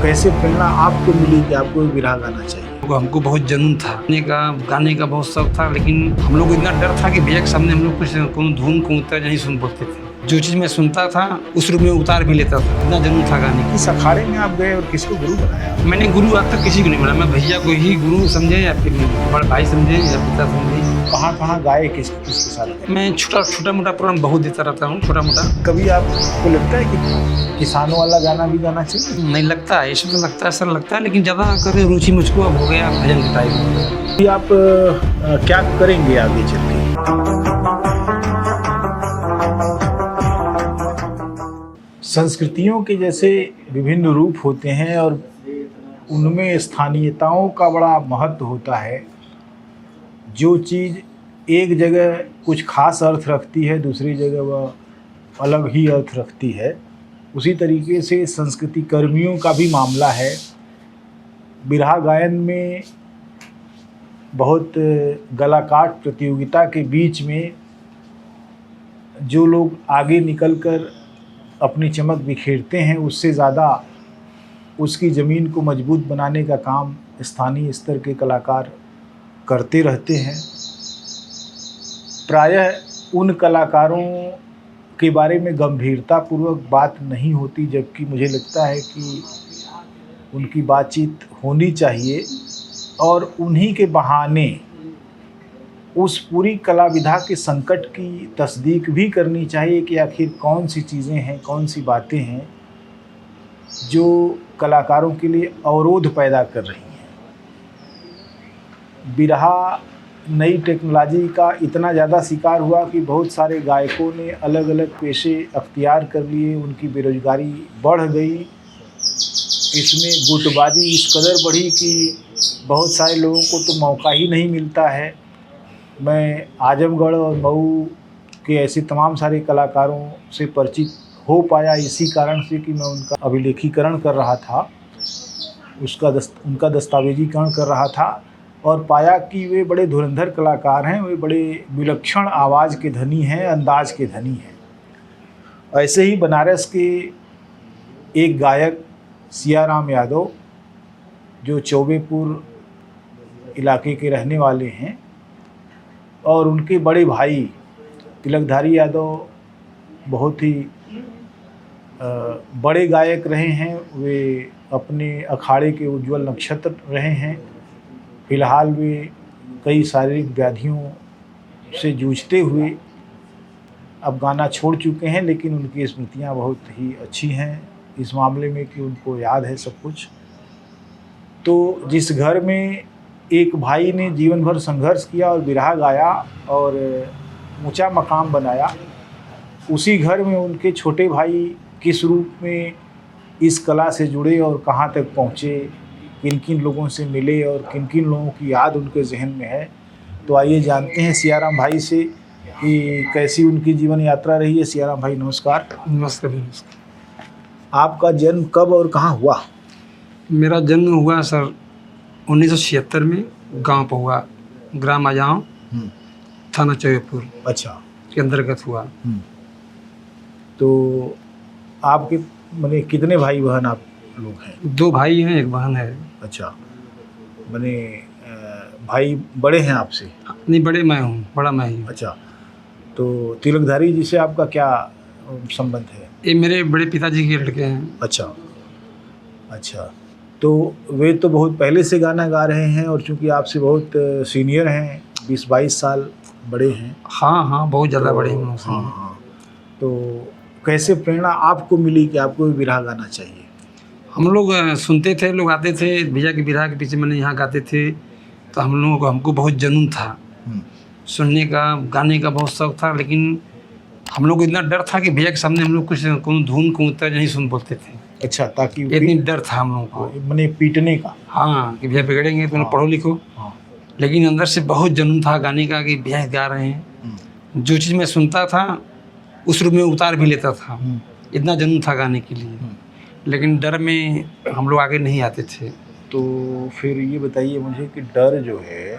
कैसे प्रेरणा आपको मिली कि आपको भी बिरहा गाना चाहिए? हमको बहुत जुनून था गाने का बहुत शौक था, लेकिन हम लोग को इतना डर था कि भैया के सामने हम लोग कुछ धुन कबूतर नहीं सुन बोलते थे। जो चीज़ मैं सुनता था उस रूप में उतार भी लेता था, इतना जुनून था गाने की। किस अखाड़े में आप गए और किसको गुरु बनाया? मैंने गुरु आज तक किसी को नहीं बनाया। मैं भैया को ही गुरु समझे या फिर बड़े भाई समझे या पिता समझे। कहाँ गाए, किसके साथ? मैं छोटा मोटा प्रोग्राम बहुत देता रहता हूँ, छोटा मोटा। कभी आपको लगता है कि किसानों वाला गाना भी गाना चाहिए? नहीं लगता है, इसमें लगता है, ऐसा लगता है, लेकिन ज़्यादा कर रुचि मुझको अब हो गया भजन के टाइप। कि आप क्या करेंगे आगे चल के? संस्कृतियों के जैसे विभिन्न रूप होते हैं और उनमें स्थानीयताओं का बड़ा महत्व होता है। जो चीज़ एक जगह कुछ खास अर्थ रखती है, दूसरी जगह वह अलग ही अर्थ रखती है। उसी तरीके से संस्कृति कर्मियों का भी मामला है। बिरहा गायन में बहुत गलाकाट प्रतियोगिता के बीच में जो लोग आगे निकलकर अपनी चमक बिखेरते हैं, उससे ज़्यादा उसकी ज़मीन को मजबूत बनाने का काम स्थानीय स्तर के कलाकार करते रहते हैं। प्रायः उन कलाकारों के बारे में गंभीरतापूर्वक बात नहीं होती, जबकि मुझे लगता है कि उनकी बातचीत होनी चाहिए और उन्हीं के बहाने उस पूरी कला विधा के संकट की तस्दीक भी करनी चाहिए कि आखिर कौन सी चीज़ें हैं, कौन सी बातें हैं जो कलाकारों के लिए अवरोध पैदा कर रही हैं। बिरहा नई टेक्नोलॉजी का इतना ज़्यादा शिकार हुआ कि बहुत सारे गायकों ने अलग अलग पेशे अख्तियार कर लिए, उनकी बेरोजगारी बढ़ गई। इसमें गुटबाजी इस कदर बढ़ी कि बहुत सारे लोगों को तो मौका ही नहीं मिलता है। मैं आजमगढ़ और मऊ के ऐसे तमाम सारे कलाकारों से परिचित हो पाया इसी कारण से कि मैं उनका अभिलेखीकरण कर रहा था, उनका दस्तावेजीकरण कर रहा था और पाया कि वे बड़े धुरंधर कलाकार हैं, वे बड़े विलक्षण आवाज़ के धनी हैं, अंदाज के धनी हैं। ऐसे ही बनारस के एक गायक सियाराम यादव, जो चौबेपुर इलाके के रहने वाले हैं, और उनके बड़े भाई तिलकधारी यादव बहुत ही बड़े गायक रहे हैं। वे अपने अखाड़े के उज्जवल नक्षत्र रहे हैं। फिलहाल वे कई शारीरिक व्याधियों से जूझते हुए अब गाना छोड़ चुके हैं, लेकिन उनकी स्मृतियाँ बहुत ही अच्छी हैं इस मामले में कि उनको याद है सब कुछ। तो जिस घर में एक भाई ने जीवन भर संघर्ष किया और बिरहा गाया और ऊंचा मकाम बनाया, उसी घर में उनके छोटे भाई किस रूप में इस कला से जुड़े और कहां तक पहुंचे, किन किन लोगों से मिले और किन किन लोगों की याद उनके जहन में है। तो आइए जानते हैं सियाराम भाई से कि कैसी उनकी जीवन यात्रा रही है। सियाराम भाई नमस्कार। नमस्कार। आपका जन्म कब और कहाँ हुआ? मेरा जन्म हुआ सर 1976 में गांव पर हुआ, ग्राम आजाओ, थाना चौबेपुर अच्छा के अंतर्गत हुआ। तो आपके माने कितने भाई बहन आप लोग हैं? 2 भाई हैं, 1 बहन है। अच्छा, माने भाई बड़े हैं आपसे? नहीं, बड़े मैं हूँ, बड़ा मैं ही। अच्छा, तो तिलकधारी जी से आपका क्या संबंध है? ये मेरे बड़े पिताजी के लड़के हैं। अच्छा, तो वे तो बहुत पहले से गाना गा रहे हैं और चूंकि आपसे बहुत सीनियर हैं, 20-22 साल बड़े हैं। हाँ, बहुत ज़्यादा बड़े हैं उनसे। हाँ। तो कैसे प्रेरणा आपको मिली कि आपको भी बिरहा गाना चाहिए? हम लोग सुनते थे, लोग आते थे भैया के बिरहा के पीछे, मैंने यहाँ गाते थे, तो हमको बहुत जुनून था सुनने का, गाने का बहुत शौक था, लेकिन हम लोग को इतना डर था कि भैया के सामने हम लोग कुछ धुन कबूतर नहीं सुन बोलते थे। अच्छा, ताकि इतनी डर था हम लोगों को, मैंने पीटने का। हाँ, कि भैया बिगड़ेंगे तो पढ़ो लिखो। लेकिन अंदर से बहुत जुनून था गाने का कि भैया गा रहे हैं। जो चीज़ मैं सुनता था उस रूप में उतार भी लेता था, इतना जुनून था गाने के लिए। लेकिन डर में हम लोग आगे नहीं आते थे। तो फिर ये बताइए मुझे कि डर जो है,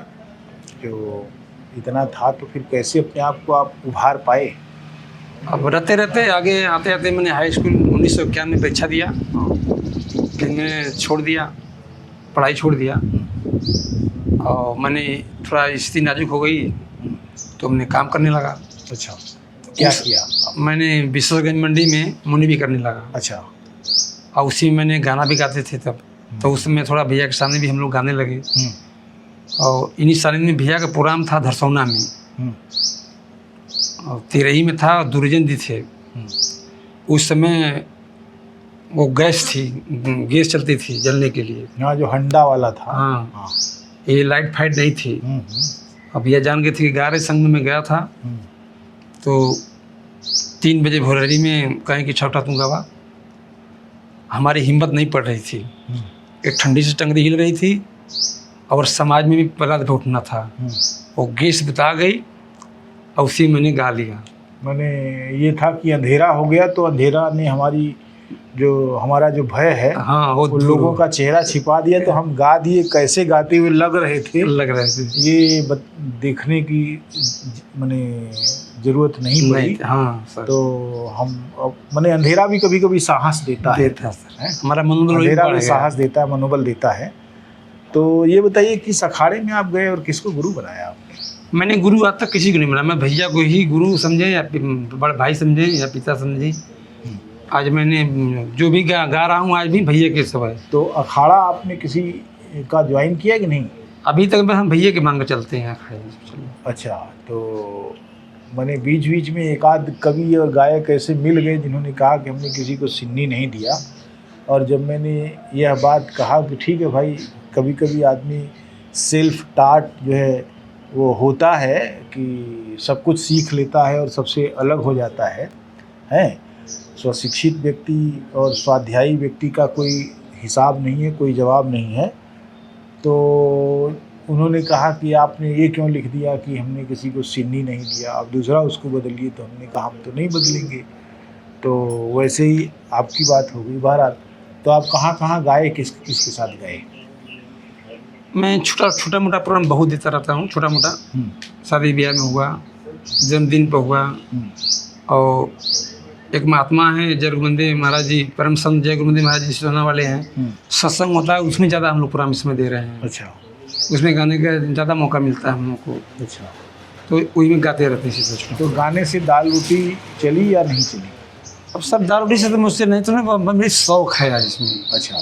जो इतना था, तो फिर कैसे अपने आप को आप उभार पाए? अब रहते रहते आगे आते आते मैंने हाई स्कूल 1991 में परीक्षा दिया, फिर मैं छोड़ दिया, पढ़ाई छोड़ दिया और मैंने थोड़ा स्थिति नाजुक हो गई तो हमने काम करने लगा। अच्छा, क्या किया? मैंने विश्वगंज मंडी में मुनि भी करने लगा। अच्छा। और उसी में मैंने गाना भी गाते थे तब, तो उस समय थोड़ा भैया के सामने भी हम लोग गाने लगे। और इन्हीं साल में भैया का प्रोग्राम था धरसौना में, और तिरही में था, दुर्जन दी थे। उस समय वो गैस थी, गैस चलती थी जलने के लिए। हाँ, जो हंडा वाला था। हाँ, ये लाइट फाइट नहीं थी। अब भैया जान गए थे कि गा रहे संग में गया था, तो 3 बजे भोरहरी में कहें कि छौटा तुम गवा। हमारी हिम्मत नहीं पड़ रही थी, एक ठंडी से टंगरी हिल रही थी और समाज में भी पहला दफा उठना था। वो गैस बता गई और उसी मैंने गा लिया। मैंने ये था कि अंधेरा हो गया तो अंधेरा ने हमारा जो भय है, हाँ, वो उन लोगों का चेहरा छिपा दिया, तो हम गा दिए। कैसे गाते हुए लग रहे थे ये देखने की मैंने ज़रूरत नहीं पड़ी। हाँ सर। तो हम मैंने अंधेरा भी कभी कभी साहस देता है सर, हमारा मनोबल अंधेरा भी साहस देता है, मनोबल देता है। तो ये बताइए कि इस अखाड़े में आप गए और किसको गुरु बनाया आपने? मैंने गुरु आज तक किसी को नहीं बनाया। मैं भैया को ही गुरु समझे या बड़े भाई समझे या पिता समझे। आज मैंने जो भी गा रहा हूँ आज भी भैया के सब है। तो अखाड़ा आपने किसी का ज्वाइन किया कि नहीं? अभी तक में हम भैया के मांग चलते हैं अखाड़े। अच्छा, तो मैंने बीच बीच में एक आध कवि और गायक ऐसे मिल गए जिन्होंने कहा कि हमने किसी को सिन्नी नहीं दिया। और जब मैंने यह बात कहा कि ठीक है भाई, कभी कभी आदमी सेल्फ टाट जो है वो होता है कि सब कुछ सीख लेता है और सबसे अलग हो जाता है। स्वशिक्षित व्यक्ति और स्वाध्यायी व्यक्ति का कोई हिसाब नहीं है, कोई जवाब नहीं है। तो उन्होंने कहा कि आपने ये क्यों लिख दिया कि हमने किसी को सिन्नी नहीं दिया, आप दूसरा उसको बदलिए। तो हमने कहा हम तो नहीं बदलेंगे। तो वैसे ही आपकी बात हो गई। बहरहाल, तो आप कहाँ कहाँ गाए, किसके साथ गए? मैं छोटा मोटा प्रोग्राम बहुत देता रहता हूँ। छोटा मोटा शादी ब्याह में हुआ, जन्मदिन पर हुआ। और एक महात्मा है जय गुरुमंदिर महाराज जी, परम संत जय गुरुमंदिर महाराज जी सोना वाले हैं, सत्संग होता है, उसमें ज़्यादा हम लोग प्रोग्राम इसमें दे रहे हैं। अच्छा, उसमें गाने का ज़्यादा मौका मिलता है हम लोग को। अच्छा, तो वही में गाते रहते हैं इसी। तो गाने से दाल रोटी चली या नहीं चली? अब सब दाल रोटी से तो मुझसे नहीं, तो ना मेरी शौक है यार इसमें। अच्छा,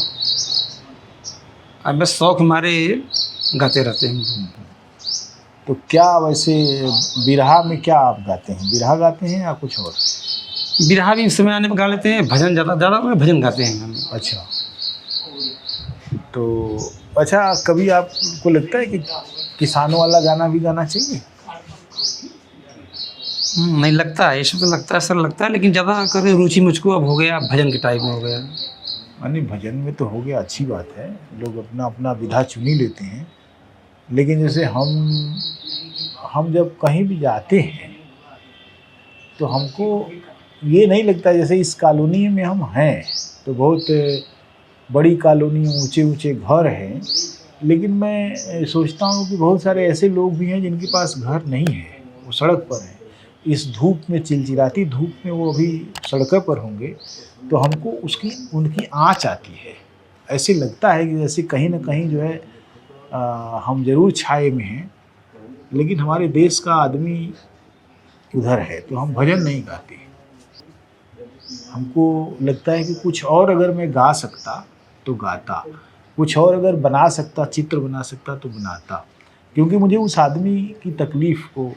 अब बस शौक हमारे गाते रहते हैं। तो क्या वैसे बिरहा में क्या आप गाते हैं? बिरहा गाते हैं या कुछ और? बिरहा भी समय आने पर गा लेते हैं, भजन ज़्यादा भजन गाते हैं हम। अच्छा, तो अच्छा, कभी आपको लगता है कि किसानों वाला गाना भी गाना चाहिए? नहीं लगता है, ऐसा तो लगता है सर, लगता है, लेकिन ज़्यादा कर रुचि मुझको अब हो गया, भजन के टाइप में हो गया। नहीं, भजन में तो हो गया, अच्छी बात है, लोग अपना अपना विधा चुन ही लेते हैं। लेकिन जैसे हम जब कहीं भी जाते हैं तो हमको ये नहीं लगता जैसे इस कॉलोनी में हम हैं तो बहुत बड़ी कॉलोनी, ऊंचे ऊंचे घर हैं, लेकिन मैं सोचता हूँ कि बहुत सारे ऐसे लोग भी हैं जिनके पास घर नहीं है, वो सड़क पर हैं। इस धूप में, चिलचिलाती धूप में वो अभी सड़कों पर होंगे, तो हमको उनकी आँच आती है। ऐसे लगता है कि जैसे कहीं ना कहीं जो है हम ज़रूर छाए में हैं, लेकिन हमारे देश का आदमी उधर है, तो हम भजन नहीं गाते। हमको लगता है कि कुछ और अगर मैं गा सकता तो गाता, कुछ और अगर बना सकता, चित्र बना सकता तो बनाता, क्योंकि मुझे उस आदमी की तकलीफ़ को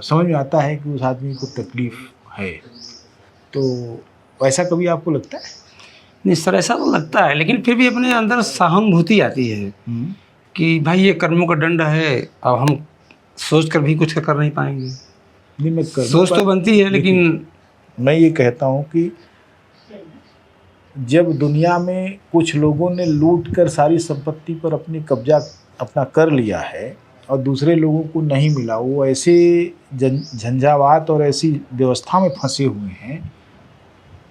समझ में आता है कि उस आदमी को तकलीफ़ है। तो वैसा कभी आपको लगता है? नहीं सर, ऐसा तो लगता है, लेकिन फिर भी अपने अंदर सहानुभूति आती है कि भाई ये कर्मों का दंड है, अब हम सोच कर भी कुछ कर नहीं पाएंगे। नहीं, मैं सोच तो बनती है, लेकिन मैं ये कहता हूँ कि जब दुनिया में कुछ लोगों ने लूट कर सारी संपत्ति पर अपनी कब्जा अपना कर लिया है और दूसरे लोगों को नहीं मिला, वो ऐसे झंझावात और ऐसी व्यवस्था में फंसे हुए हैं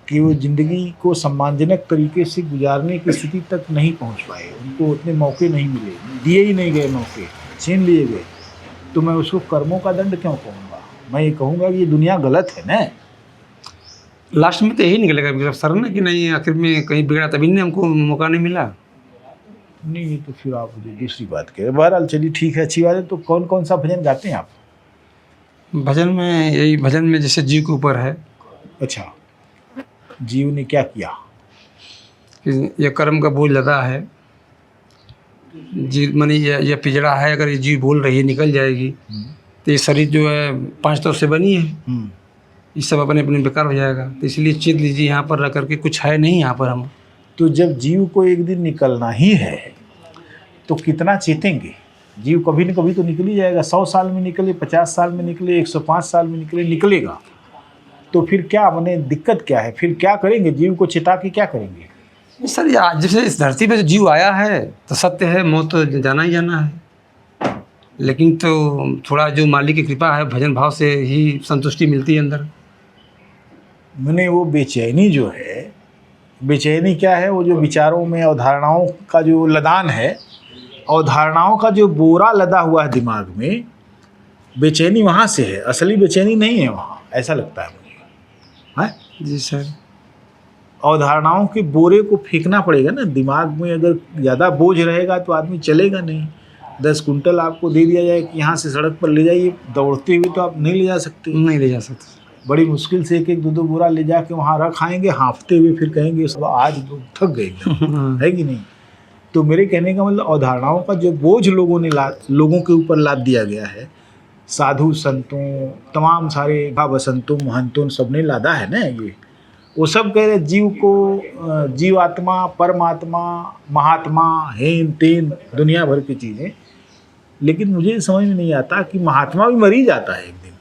कि वो ज़िंदगी को सम्मानजनक तरीके से गुजारने की स्थिति तक नहीं पहुंच पाए। उनको उतने मौके नहीं मिले, दिए ही नहीं गए मौके, छीन लिए गए। तो मैं उसको कर्मों का दंड क्यों कहूँगा? मैं ये कहूँगा कि ये दुनिया गलत है ना। लास्ट में तो यही निकलेगा मेरा सर ना कि नहीं आखिर में कहीं बिगड़ा, तभी नहीं हमको मौका नहीं मिला। नहीं, ये तो फिर आप मुझे दूसरी बात कह रहे हैं। बहरहाल चलिए ठीक है, अच्छी बात है। तो कौन कौन सा भजन गाते हैं आप? भजन में यही, भजन में जैसे जीव के ऊपर है अच्छा, जीव ने क्या किया? कि ये कर्म का बोझ लदा है, जीव मानी ये पिंजड़ा है, अगर ये जीव बोल रही है निकल जाएगी तो ये शरीर जो है 5 तत्व से बनी है, ये सब अपने अपने बेकार हो जाएगा। तो इसलिए चेत लीजिए यहाँ पर रह करके कुछ है नहीं यहाँ पर हम। तो जब जीव को एक दिन निकलना ही है तो कितना चेतेंगे? जीव कभी न कभी तो निकल ही जाएगा। 100 साल में निकले, 50 साल में निकले, 105 साल में निकले, निकलेगा। तो फिर क्या बने, दिक्कत क्या है? फिर क्या करेंगे? जीव को चिता के क्या करेंगे? सर ये जैसे इस धरती पे जो जीव आया है तो सत्य है, मौत तो जाना ही जाना है, लेकिन तो थोड़ा जो मालिक की कृपा है, भजन भाव से ही संतुष्टि मिलती है अंदर। मैंने वो बेचैनी जो है, बेचैनी क्या है? वो जो विचारों में अवधारणाओं का जो लदान है, अवधारणाओं का जो बोरा लदा हुआ है दिमाग में, बेचैनी वहाँ से है। असली बेचैनी नहीं है वहाँ, ऐसा लगता है मुझे। है जी सर। अवधारणाओं के बोरे को फेंकना पड़ेगा ना दिमाग में। अगर ज़्यादा बोझ रहेगा तो आदमी चलेगा नहीं। 10 कुंटल आपको दे दिया जाए कि यहाँ से सड़क पर ले जाइए, दौड़ते हुए तो आप नहीं ले जा सकते। नहीं ले जा सकते। बड़ी मुश्किल से एक एक दो दो बोरा ले जाके वहाँ रख आएंगे, हाँफते हुए फिर कहेंगे सब आज लोग थक गए एकदम। है कि नहीं? तो मेरे कहने का मतलब अवधारणाओं का जो बोझ लोगों के ऊपर लाद दिया गया है, साधु संतों, तमाम सारे बसंतों महंतों सब ने लादा है ना। ये वो सब कह रहे जीव को, जीवात्मा, परमात्मा, महात्मा, हेन तेन, दुनिया भर की चीज़ें। लेकिन मुझे समझ में नहीं आता कि महात्मा भी मर ही जाता है एक दिन।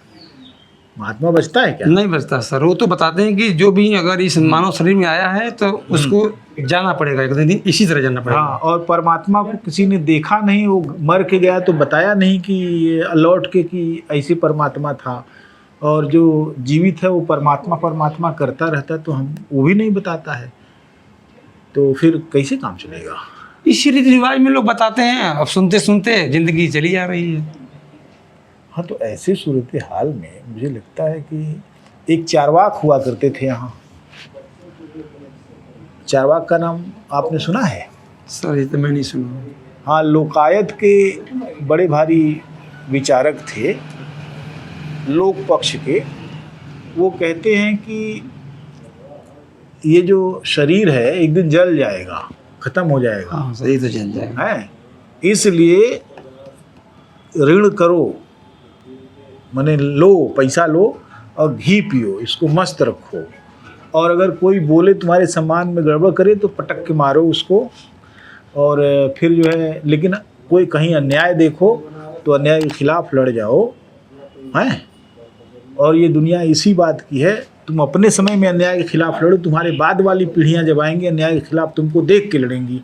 महात्मा बचता है क्या? नहीं बचता सर। वो तो बताते हैं कि जो भी अगर इस मानव शरीर में आया है तो उसको जाना पड़ेगा, एक दिन इसी तरह जाना पड़ेगा। हाँ, और परमात्मा को किसी ने देखा नहीं, वो मर के गया तो बताया नहीं कि ये लौट के कि ऐसे परमात्मा था। और जो जीवित है वो परमात्मा परमात्मा करता रहता, तो हम वो भी नहीं बताता है। तो फिर कैसे काम चलेगा? इसी रीति रिवाज में लोग बताते हैं, अब सुनते सुनते जिंदगी चली जा रही है। हाँ, तो ऐसे सूरत हाल में मुझे लगता है कि एक चारवाक हुआ करते थे यहाँ। चारवाक का नाम आपने सुना है? सर ये तो मैं नहीं सुना। हाँ, लोकायत के बड़े भारी विचारक थे, लोक पक्ष के। वो कहते हैं कि ये जो शरीर है एक दिन जल जाएगा, खत्म हो जाएगा। हाँ सही, तो जल जाएगा है। इसलिए ऋण करो, माने लो, पैसा लो और घी पियो, इसको मस्त रखो। और अगर कोई बोले तुम्हारे सम्मान में गड़बड़ करे तो पटक के मारो उसको। और फिर जो है, लेकिन कोई कहीं अन्याय देखो तो अन्याय के खिलाफ लड़ जाओ। हैं? और ये दुनिया इसी बात की है, तुम अपने समय में अन्याय के खिलाफ लड़ो, तुम्हारे बाद वाली पीढ़ियां जब आएंगी अन्याय के खिलाफ तुमको देख के लड़ेंगी।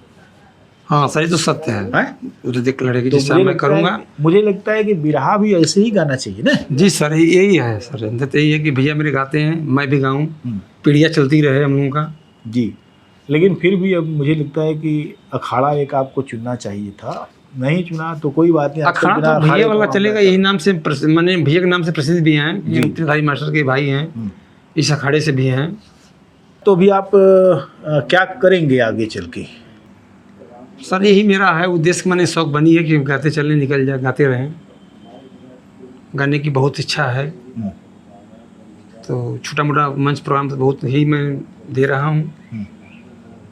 हाँ सही, तो सत्य है। वो तो देख लड़ेगी, तो जैसा मैं करूँगा। मुझे लगता है कि बिरहा भी ऐसे ही गाना चाहिए ना। जी सर, यही है सर। अंदर तो यही है कि भैया मेरे गाते हैं, मैं भी गाऊँ, पीढ़ियाँ चलती रहे हम लोगों का। जी, लेकिन फिर भी अब मुझे लगता है कि अखाड़ा एक आपको चुनना चाहिए था। नहीं चुना तो कोई बात नहीं। अखाड़ा तो भैया वाला चलेगा, यही नाम से मैंने भैया के नाम से प्रसिद्ध भी हैं, भाई मास्टर के भाई हैं, इस अखाड़े से भी हैं। तो अभी आप क्या करेंगे आगे चल के? सर यही मेरा है उद्देश्य, मैंने शौक बनी है कि गाते चलने निकल जाए, गाते रहें। गाने की बहुत इच्छा है, तो छोटा मोटा मंच प्रोग्राम तो बहुत ही मैं दे रहा हूँ।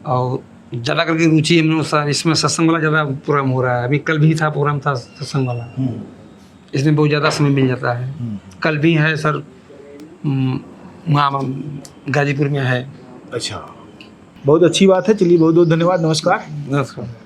और ज़्यादा करके रुचि हम लोग इसमें सत्संग वाला ज़्यादा प्रोग्राम हो रहा है। अभी कल भी था प्रोग्राम, था सत्संग वाला। इसमें बहुत ज़्यादा समय मिल जाता है। कल भी है सर, वहाँ गाजीपुर में है। अच्छा, बहुत अच्छी बात है। चलिए, बहुत बहुत धन्यवाद। नमस्कार। नमस्कार।